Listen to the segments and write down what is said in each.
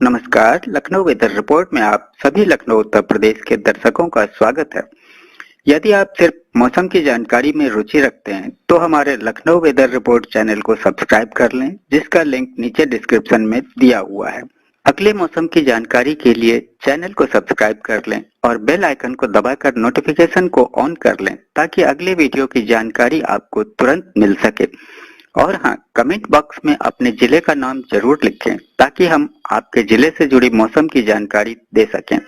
नमस्कार। Lucknow weather report में आप सभी लखनऊ उत्तर प्रदेश के दर्शकों का स्वागत है। यदि आप सिर्फ मौसम की जानकारी में रुचि रखते हैं तो हमारे लखनऊ वेदर रिपोर्ट चैनल को सब्सक्राइब कर लें, जिसका लिंक नीचे डिस्क्रिप्शन में दिया हुआ है। अगले मौसम की जानकारी के लिए चैनल को सब्सक्राइब कर लें और बेल आइकन को दबाकर नोटिफिकेशन को ऑन कर लें ताकि अगले वीडियो की जानकारी आपको तुरंत मिल सके। और हाँ, कमेंट बॉक्स में अपने जिले का नाम जरूर लिखें ताकि हम आपके जिले से जुड़ी मौसम की जानकारी दे सकें।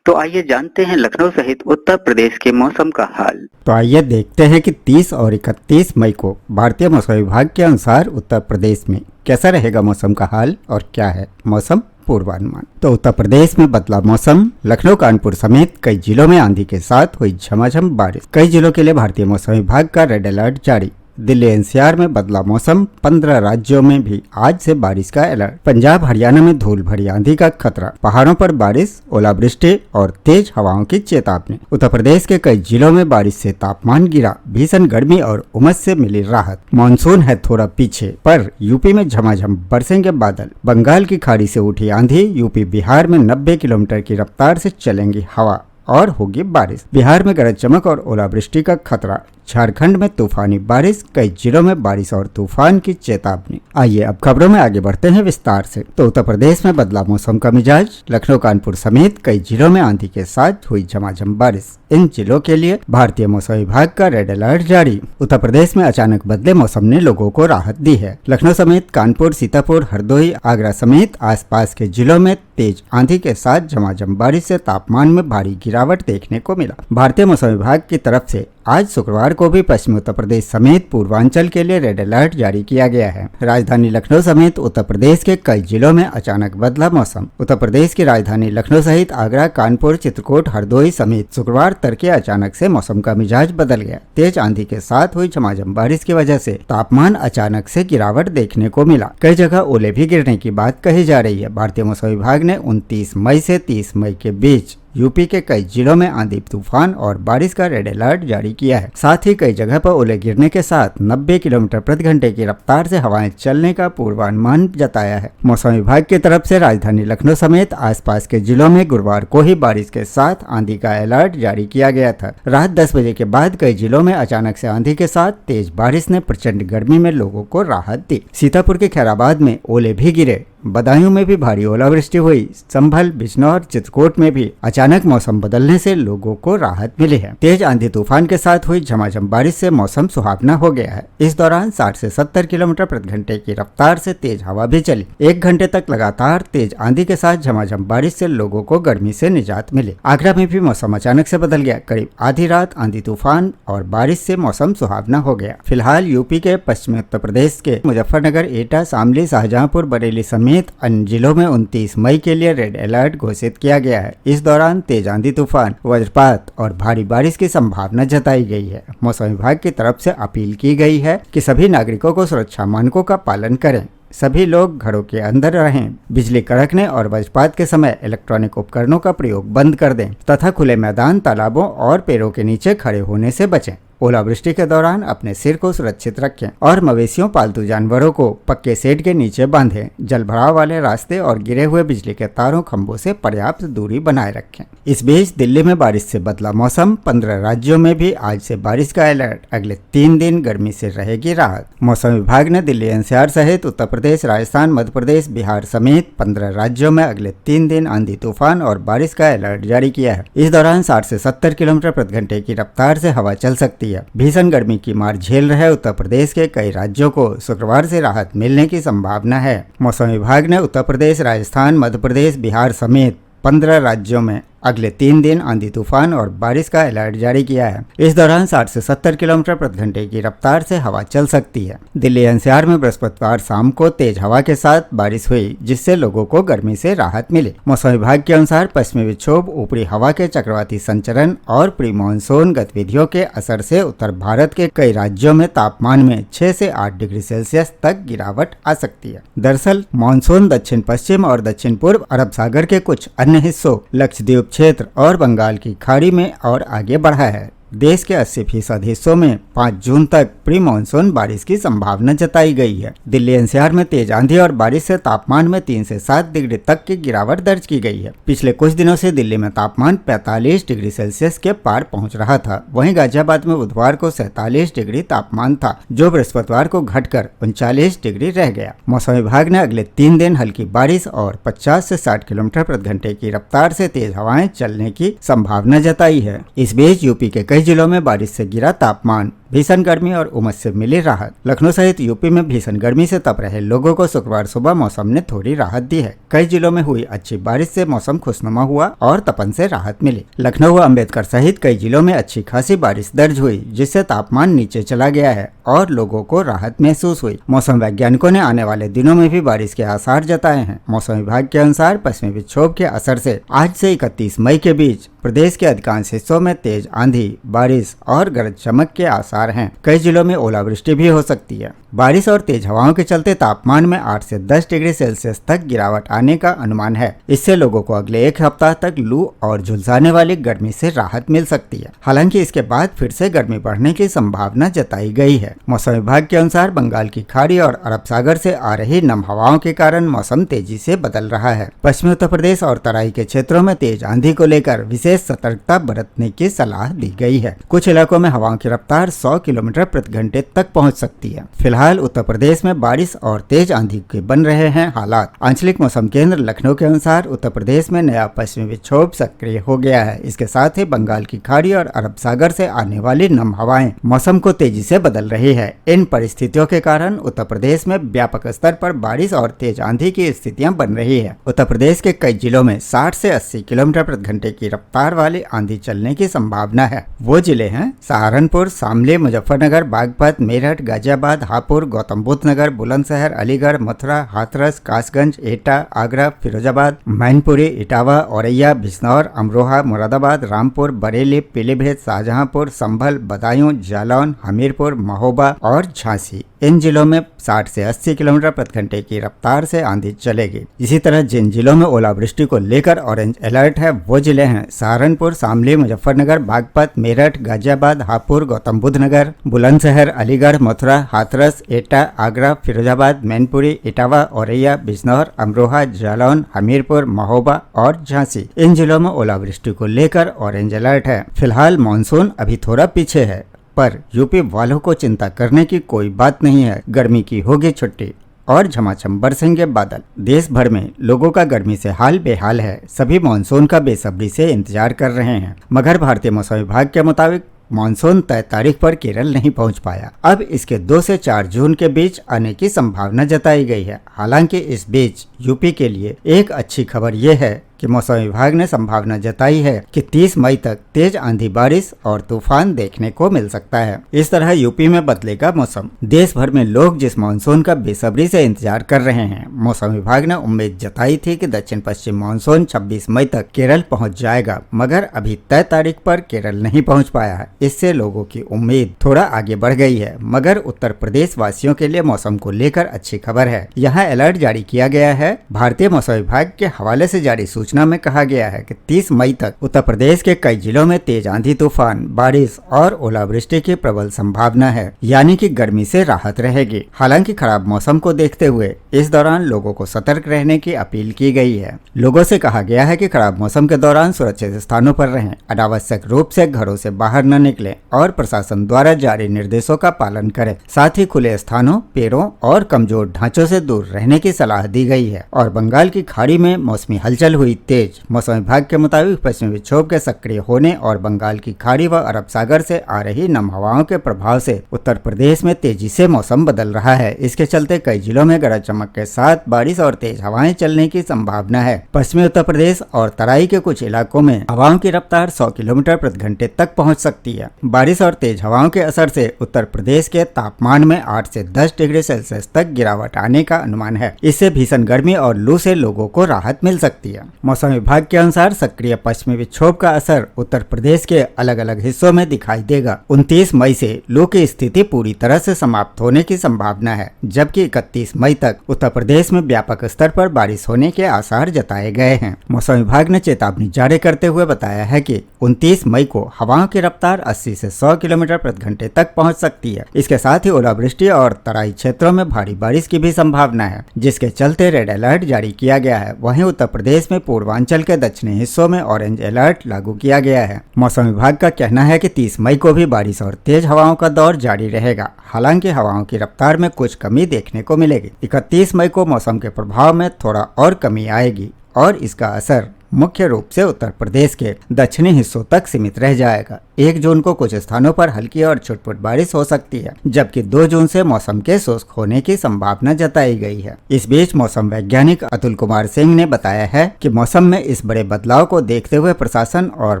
तो आइए जानते हैं लखनऊ सहित उत्तर प्रदेश के मौसम का हाल। तो आइए देखते हैं कि 30 और 31 मई को भारतीय मौसम विभाग के अनुसार उत्तर प्रदेश में कैसा रहेगा मौसम का हाल और क्या है मौसम पूर्वानुमान। तो उत्तर प्रदेश में बदला मौसम, लखनऊ कानपुर समेत कई जिलों में आंधी के साथ हुई झमाझम बारिश। कई जिलों के लिए भारतीय मौसम विभाग का रेड अलर्ट जारी। दिल्ली एनसीआर में बदला मौसम, 15 राज्यों में भी आज से बारिश का अलर्ट। पंजाब हरियाणा में धूल भरी आंधी का खतरा, पहाड़ों पर बारिश, ओलावृष्टि और तेज हवाओं की चेतावनी। उत्तर प्रदेश के कई जिलों में बारिश से तापमान गिरा, भीषण गर्मी और उमस से मिली राहत। मानसून है थोड़ा पीछे, पर यूपी में झमाझम बरसेंगे बादल। बंगाल की खाड़ी से उठी आंधी, यूपी बिहार में 90 किलोमीटर की रफ्तार से चलेंगी हवा और होगी बारिश। बिहार में गरज चमक और ओलावृष्टि का खतरा। झारखंड में तूफानी बारिश, कई जिलों में बारिश और तूफान की चेतावनी। आइए अब खबरों में आगे बढ़ते हैं विस्तार से। तो उत्तर प्रदेश में बदला मौसम का मिजाज, लखनऊ कानपुर समेत कई जिलों में आंधी के साथ हुई झमाझम बारिश। इन जिलों के लिए भारतीय मौसम विभाग का रेड अलर्ट जारी। उत्तर प्रदेश में अचानक बदले मौसम ने लोगों को राहत दी है। लखनऊ समेत कानपुर, सीतापुर, हरदोई, आगरा समेत आसपास के जिलों में तेज आंधी के साथ झमाझम बारिश से तापमान में भारी गिरावट देखने को मिला। भारतीय मौसम विभाग की तरफ से आज शुक्रवार को भी पश्चिमी उत्तर प्रदेश समेत पूर्वांचल के लिए रेड अलर्ट जारी किया गया है। राजधानी लखनऊ समेत उत्तर प्रदेश के कई जिलों में अचानक बदला मौसम। उत्तर प्रदेश की राजधानी लखनऊ सहित आगरा, कानपुर, चित्रकूट, हरदोई समेत शुक्रवार तड़के अचानक से मौसम का मिजाज बदल गया। तेज आंधी के साथ हुई झमाझम बारिश की वजह से तापमान अचानक से गिरावट देखने को मिला। कई जगह ओले भी गिरने की बात कही जा रही है। भारतीय मौसम विभाग ने 29 मई से 30 मई के बीच यूपी के कई जिलों में आंधी, तूफान और बारिश का रेड अलर्ट जारी किया है। साथ ही कई जगह पर ओले गिरने के साथ 90 किलोमीटर प्रति घंटे की रफ्तार से हवाएं चलने का पूर्वानुमान जताया है। मौसम विभाग की तरफ से राजधानी लखनऊ समेत आसपास के जिलों में गुरुवार को ही बारिश के साथ आंधी का अलर्ट जारी किया गया था। रात 10 बजे के बाद कई जिलों में अचानक से आंधी के साथ तेज बारिश ने प्रचंड गर्मी में लोगों को राहत दी। सीतापुर के खैराबाद में ओले भी गिरे, बदायूं में भी भारी ओलावृष्टि हुई। संभल, बिजनौर, चित्रकूट में भी अचानक मौसम बदलने से लोगों को राहत मिली है। तेज आंधी तूफान के साथ हुई झमाझम बारिश से मौसम सुहावना हो गया है। इस दौरान 60 से 70 किलोमीटर प्रति घंटे की रफ्तार से तेज हवा भी चली। 1 घंटे तक लगातार तेज आंधी के साथ झमाझम बारिश से लोगों को गर्मी से निजात मिली। आगरा में भी मौसम अचानक से बदल गया। करीब आधी रात आंधी, तूफान और बारिश से मौसम सुहावना हो गया। फिलहाल यूपी के पश्चिमी उत्तर प्रदेश के मुजफ्फरनगर, एटा, शामली, शाहजहांपुर, बरेली समेत अन्य जिलों में 29 मई के लिए रेड अलर्ट घोषित किया गया है। इस दौरान तेज आंधी, तूफान, वज्रपात और भारी बारिश की संभावना जताई गई है। मौसम विभाग की तरफ से अपील की गई है कि सभी नागरिकों को सुरक्षा मानकों का पालन करें। सभी लोग घरों के अंदर रहें। बिजली कड़कने और वज्रपात के समय इलेक्ट्रॉनिक उपकरणों का प्रयोग बंद कर दें तथा खुले मैदान, तालाबों और पेड़ों के नीचे खड़े होने से बचें। ओलावृष्टि के दौरान अपने सिर को सुरक्षित रखें और मवेशियों, पालतू जानवरों को पक्के शेड के नीचे बांधें। जल भराव वाले रास्ते और गिरे हुए बिजली के तारों, खंभों से पर्याप्त दूरी बनाए रखें। इस बीच दिल्ली में बारिश से बदला मौसम, 15 राज्यों में भी आज से बारिश का अलर्ट। अगले 3 दिन गर्मी से रहेगी राहत। मौसम विभाग ने दिल्ली एनसीआर सहित उत्तर प्रदेश, राजस्थान, मध्य प्रदेश, बिहार समेत 15 राज्यों में अगले 3 दिन आंधी, तूफान और बारिश का अलर्ट जारी किया है। इस दौरान 60 से 70 किलोमीटर प्रति घंटे की रफ्तार से हवा चल सकती है। भीषण गर्मी की मार झेल रहे उत्तर प्रदेश के कई राज्यों को शुक्रवार से राहत मिलने की संभावना है। मौसम विभाग ने उत्तर प्रदेश, राजस्थान, मध्य प्रदेश, बिहार समेत 15 राज्यों में अगले 3 दिन आंधी, तूफान और बारिश का अलर्ट जारी किया है। इस दौरान 60 से 70 किलोमीटर प्रति घंटे की रफ्तार से हवा चल सकती है। दिल्ली एनसीआर में बृहस्पतिवार शाम को तेज हवा के साथ बारिश हुई, जिससे लोगों को गर्मी से राहत मिली। मौसम विभाग के अनुसार पश्चिमी विक्षोभ, ऊपरी हवा के चक्रवाती संचरण और प्री मानसून गतिविधियों के असर से उत्तर भारत के कई राज्यों में तापमान में 6 से 8 डिग्री सेल्सियस तक गिरावट आ सकती है। दरअसल मानसून दक्षिण पश्चिम और दक्षिण पूर्व अरब सागर के कुछ अन्य हिस्सों, लक्षद्वीप क्षेत्र और बंगाल की खाड़ी में और आगे बढ़ा है। देश के 80% हिस्सों में 5 जून तक प्री मानसून बारिश की संभावना जताई गई है। दिल्ली एनसीआर में तेज आंधी और बारिश से तापमान में 3 से 7 डिग्री तक की गिरावट दर्ज की गई है। पिछले कुछ दिनों से दिल्ली में तापमान 45 डिग्री सेल्सियस के पार पहुंच रहा था। वहीं गाजियाबाद में बुधवार को 47 डिग्री तापमान था, जो बृहस्पतिवार को घटकर 39 डिग्री रह गया। मौसम विभाग ने अगले 3 दिन हल्की बारिश और 50 से 60 किलोमीटर प्रति घंटे की रफ्तार से तेज हवाएं चलने की संभावना जताई है। इस बीच यूपी के कई जिलों में बारिश से गिरा तापमान, भीषण गर्मी और उमस से मिली राहत। लखनऊ सहित यूपी में भीषण गर्मी से तप रहे लोगों को शुक्रवार सुबह मौसम ने थोड़ी राहत दी है। कई जिलों में हुई अच्छी बारिश से मौसम खुशनुमा हुआ और तपन से राहत मिली। लखनऊ व अम्बेडकर सहित कई जिलों में अच्छी खासी बारिश दर्ज हुई, जिससे तापमान नीचे चला गया है और लोगों को राहत महसूस हुई। मौसम वैज्ञानिकों ने आने वाले दिनों में भी बारिश के आसार जताए हैं। मौसम विभाग के अनुसार पश्चिमी विक्षोभ के असर से आज से 31 मई के बीच प्रदेश के अधिकांश हिस्सों में तेज आंधी, बारिश और गरज चमक के आसार हैं। कई जिलों में ओलावृष्टि भी हो सकती है। बारिश और तेज हवाओं के चलते तापमान में 8 से 10 डिग्री सेल्सियस तक गिरावट आने का अनुमान है। इससे लोगों को अगले 1 हफ्ता तक लू और झुलसाने वाली गर्मी से राहत मिल सकती है। हालांकि इसके बाद फिर से गर्मी बढ़ने की संभावना जताई गई है। मौसम विभाग के अनुसार बंगाल की खाड़ी और अरब सागर से आ रही नम हवाओं के कारण मौसम तेजी से बदल रहा है। पश्चिमी उत्तर प्रदेश और तराई के क्षेत्रों में तेज आंधी को लेकर विशेष सतर्कता बरतने की सलाह दी गई है। कुछ इलाकों में हवाओं की रफ्तार 100 किलोमीटर प्रति घंटे तक पहुंच सकती है। फिलहाल उत्तर प्रदेश में बारिश और तेज आंधी के बन रहे हैं हालात। आंचलिक मौसम केंद्र लखनऊ के अनुसार उत्तर प्रदेश में नया पश्चिमी विक्षोभ सक्रिय हो गया है। इसके साथ ही बंगाल की खाड़ी और अरब सागर से आने वाली नम हवाएं मौसम को तेजी से बदल रही है। इन परिस्थितियों के कारण उत्तर प्रदेश में व्यापक स्तर पर बारिश और तेज आंधी की स्थितियां बन रही है। उत्तर प्रदेश के कई जिलों में 60 से 80 किलोमीटर प्रति घंटे की रफ्तार वाली आंधी चलने की संभावना है। वो जिले हैं सहारनपुर, शामली, मुजफ्फरनगर, बागपत, मेरठ, गाजियाबाद, हापुड़, गौतम बुद्ध नगर, बुलंदशहर, अलीगढ़, मथुरा, हाथरस, कासगंज, एटा, आगरा, फिरोजाबाद, मैनपुरी, इटावा, औरैया, बिजनौर, अमरोहा, मुरादाबाद, रामपुर, बरेली, पीलीभीत, शाहजहांपुर, संभल, बदायूं, जालौन, हमीरपुर, महोबा और झांसी। इन जिलों में 60 से 80 किलोमीटर प्रति घंटे की रफ्तार से आंधी चलेगी। इसी तरह जिन जिलों में ओलावृष्टि को लेकर ऑरेंज अलर्ट है वो जिले हैं सहारनपुर, शामली, मुजफ्फरनगर, बागपत, मेरठ, गाजियाबाद, हापुड़, गौतम बुद्ध नगर, बुलंदशहर, अलीगढ़, मथुरा, हाथरस, एटा, आगरा, फिरोजाबाद, मैनपुरी, इटावा, औरैया, बिजनौर, अमरोहा, जालौन, हमीरपुर, महोबा और झांसी। इन जिलों में ओलावृष्टि को लेकर ऑरेंज अलर्ट है। फिलहाल मानसून अभी थोड़ा पीछे है, पर यूपी वालों को चिंता करने की कोई बात नहीं है। गर्मी की होगी छुट्टी और झमाझम बरसेंगे बादल। देश भर में लोगों का गर्मी से हाल बेहाल है। सभी मानसून का बेसब्री से इंतजार कर रहे हैं, मगर भारतीय मौसम विभाग के मुताबिक मानसून तय तारीख पर केरल नहीं पहुंच पाया। अब इसके 2 से 4 जून के बीच आने की संभावना जताई गई है। हालांकि इस बीच यूपी के लिए एक अच्छी खबर यह है कि मौसम विभाग ने संभावना जताई है कि 30 मई तक तेज आंधी, बारिश और तूफान देखने को मिल सकता है। इस तरह यूपी में बदलेगा मौसम। देश भर में लोग जिस मानसून का बेसब्री से इंतजार कर रहे हैं। मौसम विभाग ने उम्मीद जताई थी कि दक्षिण पश्चिम मानसून 26 मई तक केरल पहुंच जाएगा, मगर अभी तय तारीख पर केरल नहीं पहुंच पाया है। इससे लोगों की उम्मीद थोड़ा आगे बढ़ गई है। मगर उत्तर प्रदेश वासियों के लिए मौसम को लेकर अच्छी खबर है। यहाँ अलर्ट जारी किया गया है। भारतीय मौसम विभाग के हवाले से जारी सूचना में कहा गया है कि 30 मई तक उत्तर प्रदेश के कई जिलों में तेज आंधी, तूफान, बारिश और ओलावृष्टि की प्रबल संभावना है, यानी कि गर्मी से राहत रहेगी। हालांकि खराब मौसम को देखते हुए इस दौरान लोगों को सतर्क रहने की अपील की गई है। लोगों से कहा गया है कि खराब मौसम के दौरान सुरक्षित स्थानों पर रहें, अनावश्यक रूप से घरों से बाहर न निकलें और प्रशासन द्वारा जारी निर्देशों का पालन करें। साथ ही खुले स्थानों, पेड़ों और कमजोर ढांचों से दूर रहने की सलाह दी गई है। और बंगाल की खाड़ी में मौसमी हलचल हुई तेज। मौसम विभाग के मुताबिक पश्चिमी विक्षोभ के सक्रिय होने और बंगाल की खाड़ी व अरब सागर से आ रही नम हवाओं के प्रभाव से उत्तर प्रदेश में तेजी से मौसम बदल रहा है। इसके चलते कई जिलों में गरज चमक के साथ बारिश और तेज हवाएं चलने की संभावना है। पश्चिमी उत्तर प्रदेश और तराई के कुछ इलाकों में हवाओं की रफ्तार 100 किलोमीटर प्रति घंटे तक पहुंच सकती है। बारिश और तेज हवाओं के असर से उत्तर प्रदेश के तापमान में 8 से 10 डिग्री सेल्सियस तक गिरावट आने का अनुमान है। इससे भीषण गर्मी और लू से लोगों को राहत मिल सकती है। मौसम विभाग के अनुसार सक्रिय पश्चिमी विक्षोभ का असर उत्तर प्रदेश के अलग अलग हिस्सों में दिखाई देगा। 29 मई से लू की स्थिति पूरी तरह से समाप्त होने की संभावना है, जबकि 31 मई तक उत्तर प्रदेश में व्यापक स्तर पर बारिश होने के आसार जताए गए हैं। मौसम विभाग ने चेतावनी जारी करते हुए बताया है कि 29 मई को हवाओं की रफ्तार 80 से 100 किलोमीटर प्रति घंटे तक पहुंच सकती है। इसके साथ ही ओलावृष्टि और तराई क्षेत्रों में भारी बारिश की भी संभावना है, जिसके चलते रेड अलर्ट जारी किया गया है। वहीं उत्तर प्रदेश में पूर्वांचल के दक्षिणी हिस्सों में ऑरेंज अलर्ट लागू किया गया है। मौसम विभाग का कहना है कि 30 मई को भी बारिश और तेज हवाओं का दौर जारी रहेगा। हालांकि हवाओं की रफ्तार में कुछ कमी देखने को मिलेगी। 31 मई को मौसम के प्रभाव में थोड़ा और कमी आएगी और इसका असर मुख्य रूप से उत्तर प्रदेश के दक्षिणी हिस्सों तक सीमित रह जाएगा। 1 जून को कुछ स्थानों पर हल्की और छुटपुट बारिश हो सकती है, जबकि 2 जून से मौसम के शुष्क होने की संभावना जताई गई है। इस बीच मौसम वैज्ञानिक अतुल कुमार सिंह ने बताया है कि मौसम में इस बड़े बदलाव को देखते हुए प्रशासन और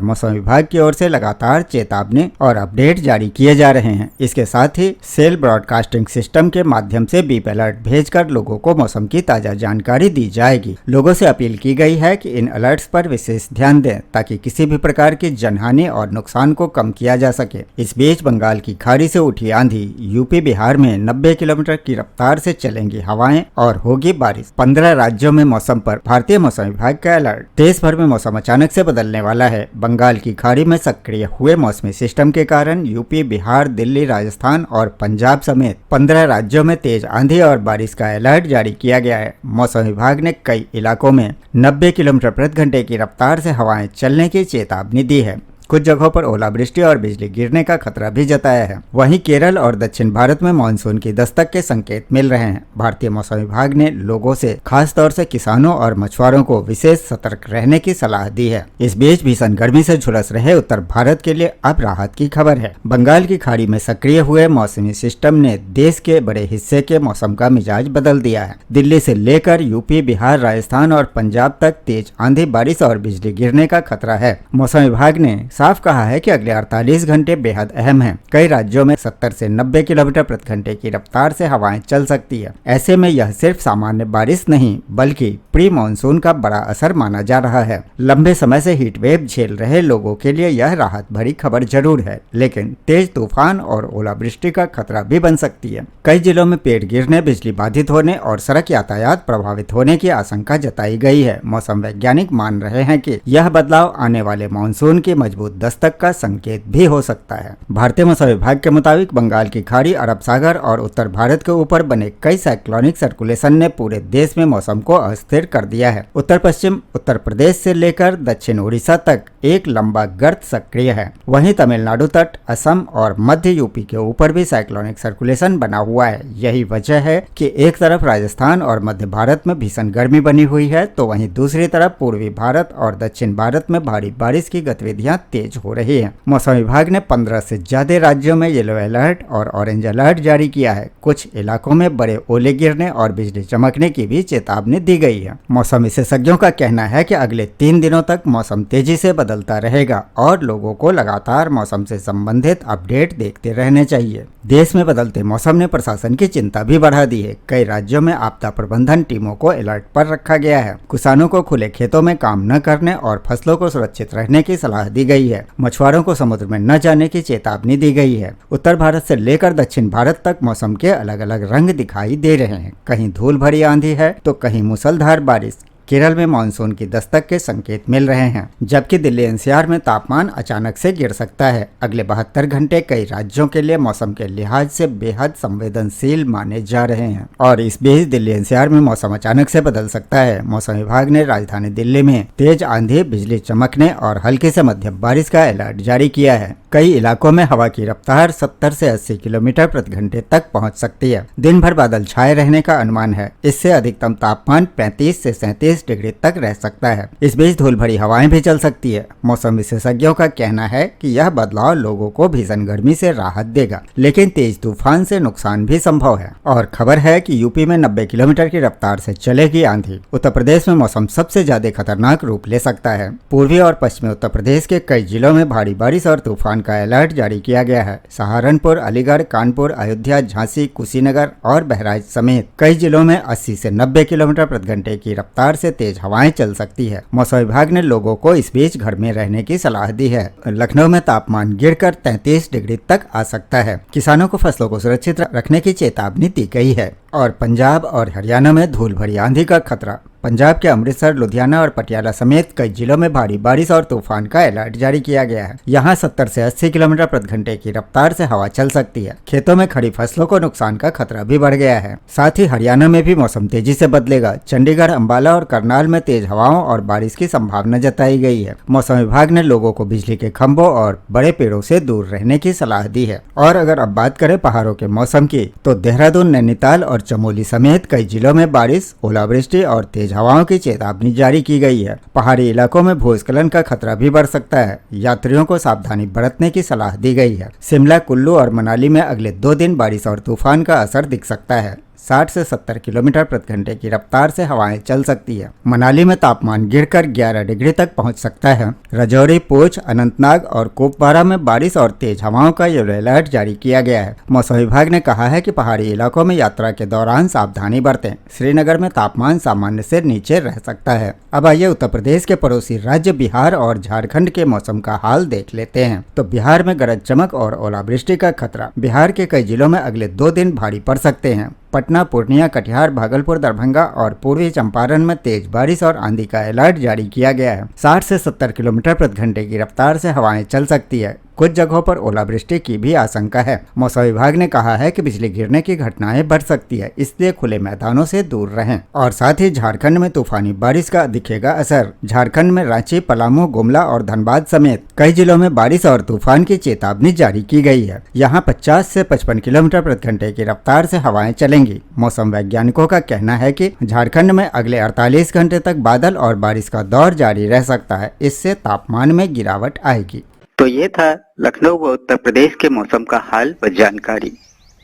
मौसम विभाग की ओर से लगातार चेतावनी और अपडेट जारी किए जा रहे हैं। इसके साथ ही सेल ब्रॉडकास्टिंग सिस्टम के माध्यम से बीप अलर्ट भेजकर लोगों को मौसम की ताजा जानकारी दी जाएगी। लोगों से अपील की गई है कि इन अलर्ट्स पर विशेष ध्यान दें, ताकि किसी भी प्रकार की जनहानि और नुकसान को कम किया जा सके। इस बीच बंगाल की खाड़ी से उठी आंधी यूपी बिहार में 90 किलोमीटर की रफ्तार से चलेंगी हवाएं और होगी बारिश। 15 राज्यों में मौसम पर भारतीय मौसम विभाग का अलर्ट। देश भर में मौसम अचानक से बदलने वाला है। बंगाल की खाड़ी में सक्रिय हुए मौसमी सिस्टम के कारण यूपी, बिहार, दिल्ली, राजस्थान और पंजाब समेत 15 राज्यों में तेज आंधी और बारिश का अलर्ट जारी किया गया है। मौसम विभाग ने कई इलाकों में 90 किलोमीटर प्रति घंटे की रफ्तार से हवाएं चलने की चेतावनी दी है। कुछ जगहों पर ओलावृष्टि और बिजली गिरने का खतरा भी जताया है। वहीं केरल और दक्षिण भारत में मानसून की दस्तक के संकेत मिल रहे हैं। भारतीय मौसम विभाग ने लोगों से खास तौर से किसानों और मछुआरों को विशेष सतर्क रहने की सलाह दी है। इस बीच भीषण गर्मी से झुलस रहे उत्तर भारत के लिए अब राहत की खबर है। बंगाल की खाड़ी में सक्रिय हुए मौसमी सिस्टम ने देश के बड़े हिस्से के मौसम का मिजाज बदल दिया है। दिल्ली से लेकर यूपी, बिहार, राजस्थान और पंजाब तक तेज आंधी, बारिश और बिजली गिरने का खतरा है। मौसम विभाग ने साफ कहा है कि अगले 48 घंटे बेहद अहम हैं। कई राज्यों में 70 से 90 किलोमीटर प्रति घंटे की रफ्तार से हवाएं चल सकती है। ऐसे में यह सिर्फ सामान्य बारिश नहीं, बल्कि प्री मानसून का बड़ा असर माना जा रहा है। लंबे समय से हीट वेव झेल रहे लोगों के लिए यह राहत भरी खबर जरूर है, लेकिन तेज तूफान और ओलावृष्टि का खतरा भी बन सकती है। कई जिलों में पेड़ गिरने, बिजली बाधित होने और सड़क यातायात प्रभावित होने की आशंका जताई गई है। मौसम वैज्ञानिक मान रहे हैं कि यह बदलाव आने वाले मानसून की मजबूत दस्तक का संकेत भी हो सकता है। भारतीय मौसम विभाग के मुताबिक बंगाल की खाड़ी, अरब सागर और उत्तर भारत के ऊपर बने कई साइक्लोनिक सर्कुलेशन ने पूरे देश में मौसम को अस्थिर कर दिया है। उत्तर पश्चिम उत्तर प्रदेश से लेकर दक्षिण उड़ीसा तक एक लंबा गर्त सक्रिय है। वहीं तमिलनाडु तट, असम और मध्य यूपी के ऊपर भी साइक्लोनिक सर्कुलेशन बना हुआ है। यही वजह है कि एक तरफ राजस्थान और मध्य भारत में भीषण गर्मी बनी हुई है, तो वहीं दूसरी तरफ पूर्वी भारत और दक्षिण भारत में भारी बारिश की गतिविधियां तेज हो रही है। मौसम विभाग ने 15 से ज्यादा राज्यों में येलो अलर्ट और ऑरेंज अलर्ट जारी किया है। कुछ इलाकों में बड़े ओले गिरने और बिजली चमकने की भी चेतावनी दी गई है। मौसम विशेषज्ञों का कहना है कि अगले 3 दिनों तक मौसम तेजी से बदलता रहेगा और लोगों को लगातार मौसम से संबंधित अपडेट देखते रहने चाहिए। देश में बदलते मौसम ने प्रशासन की चिंता भी बढ़ा दी है। कई राज्यों में आपदा प्रबंधन टीमों को अलर्ट पर रखा गया है। किसानों को खुले खेतों में काम न करने और फसलों को सुरक्षित रहने की सलाह दी गई है। मछुआरों को समुद्र में न जाने की चेतावनी दी गई है। उत्तर भारत से लेकर दक्षिण भारत तक मौसम के अलग अलग रंग दिखाई दे रहे हैं। कहीं धूल भरी आंधी है तो कहीं मूसलधार बारिश। केरल में मानसून की दस्तक के संकेत मिल रहे हैं, जबकि दिल्ली एनसीआर में तापमान अचानक से गिर सकता है। अगले 72 घंटे कई राज्यों के लिए मौसम के लिहाज से बेहद संवेदनशील माने जा रहे हैं और इस बीच दिल्ली एनसीआर में मौसम अचानक से बदल सकता है। मौसम विभाग ने राजधानी दिल्ली में तेज आंधी, बिजली चमकने और हल्की से मध्यम बारिश का अलर्ट जारी किया है। कई इलाकों में हवा की रफ्तार 70 से 80 किलोमीटर प्रति घंटे तक पहुंच सकती है। दिन भर बादल छाए रहने का अनुमान है। इससे अधिकतम तापमान 35 से 37 डिग्री तक रह सकता है। इस बीच धूल भरी हवाएं भी चल सकती है। मौसम विशेषज्ञों का कहना है कि यह बदलाव लोगों को भीषण गर्मी से राहत देगा, लेकिन तेज तूफान से नुकसान भी संभव है। और खबर है कि यूपी में 90 किलोमीटर की रफ्तार से चलेगी आंधी। उत्तर प्रदेश में मौसम सबसे ज्यादा खतरनाक रूप ले सकता है। पूर्वी और पश्चिमी उत्तर प्रदेश के कई जिलों में भारी बारिश और तूफान का अलर्ट जारी किया गया है। सहारनपुर, अलीगढ़, कानपुर, अयोध्या, झांसी, कुशीनगर और बहराइच समेत कई जिलों में 80 से 90 किलोमीटर प्रति घंटे की रफ्तार से से तेज हवाएं चल सकती है। मौसम विभाग ने लोगों को इस बीच घर में रहने की सलाह दी है। लखनऊ में तापमान गिरकर 33 डिग्री तक आ सकता है। किसानों को फसलों को सुरक्षित रखने की चेतावनी दी गई है। और पंजाब और हरियाणा में धूल भरी आंधी का खतरा। पंजाब के अमृतसर, लुधियाना और पटियाला समेत कई जिलों में भारी बारिश और तूफान का अलर्ट जारी किया गया है। यहाँ 70 से 80 किलोमीटर प्रति घंटे की रफ्तार से हवा चल सकती है। खेतों में खड़ी फसलों को नुकसान का खतरा भी बढ़ गया है। साथ ही हरियाणा में भी मौसम तेजी से बदलेगा। चंडीगढ़, अंबाला और करनाल में तेज हवाओं और बारिश की संभावना जताई गई है। मौसम विभाग ने लोगों को बिजली के खंभों और बड़े पेड़ों से दूर रहने की सलाह दी है। और अगर अब बात करें पहाड़ों के मौसम की, तो देहरादून, नैनीताल और चमोली समेत कई जिलों में बारिश, ओलावृष्टि और तेज हवाओं की चेतावनी जारी की गई है। पहाड़ी इलाकों में भूस्खलन का खतरा भी बढ़ सकता है। यात्रियों को सावधानी बरतने की सलाह दी गई है। शिमला, कुल्लू और मनाली में अगले 2 दिन बारिश और तूफान का असर दिख सकता है। 60 से 70 किलोमीटर प्रति घंटे की रफ्तार से हवाएं चल सकती है। मनाली में तापमान गिरकर 11 डिग्री तक पहुंच सकता है। राजौरी, पूंछ, अनंतनाग और कुपवारा में बारिश और तेज हवाओं का येलो अलर्ट जारी किया गया है। मौसम विभाग ने कहा है कि पहाड़ी इलाकों में यात्रा के दौरान सावधानी बरतें। श्रीनगर में तापमान सामान्य से नीचे रह सकता है। अब आइए उत्तर प्रदेश के पड़ोसी राज्य बिहार और झारखंड के मौसम का हाल देख लेते हैं। तो बिहार में गरज चमक और ओलावृष्टि का खतरा। बिहार के कई जिलों में अगले 2 दिन भारी पड़ सकते हैं। पटना, पूर्णिया, कटिहार, भागलपुर, दरभंगा और पूर्वी चंपारण में तेज बारिश और आंधी का अलर्ट जारी किया गया है। 60 से 70 किलोमीटर प्रति घंटे की रफ्तार से हवाएं चल सकती है। कुछ जगहों पर ओलावृष्टि की भी आशंका है। मौसम विभाग ने कहा है कि बिजली गिरने की घटनाएं बढ़ सकती है, इसलिए खुले मैदानों से दूर रहें। और साथ ही झारखंड में तूफानी बारिश का दिखेगा असर। झारखंड में रांची, पलामू, गुमला और धनबाद समेत कई जिलों में बारिश और तूफान की चेतावनी जारी की गई है। यहाँ 50 से 55 किलोमीटर प्रति घंटे की रफ्तार से हवाएं चलेंगी। मौसम वैज्ञानिकों का कहना है कि झारखंड में अगले 48 घंटे तक बादल और बारिश का दौर जारी रह सकता है। इससे तापमान में गिरावट आएगी। तो ये था लखनऊ व उत्तर प्रदेश के मौसम का हाल व जानकारी।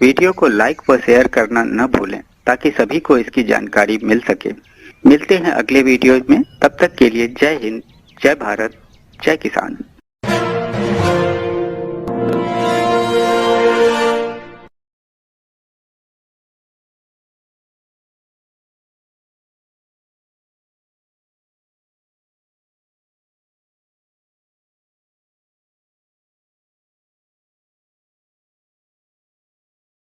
वीडियो को लाइक व शेयर करना न भूलें ताकि सभी को इसकी जानकारी मिल सके। मिलते हैं अगले वीडियो में। तब तक के लिए जय हिंद, जय भारत, जय किसान।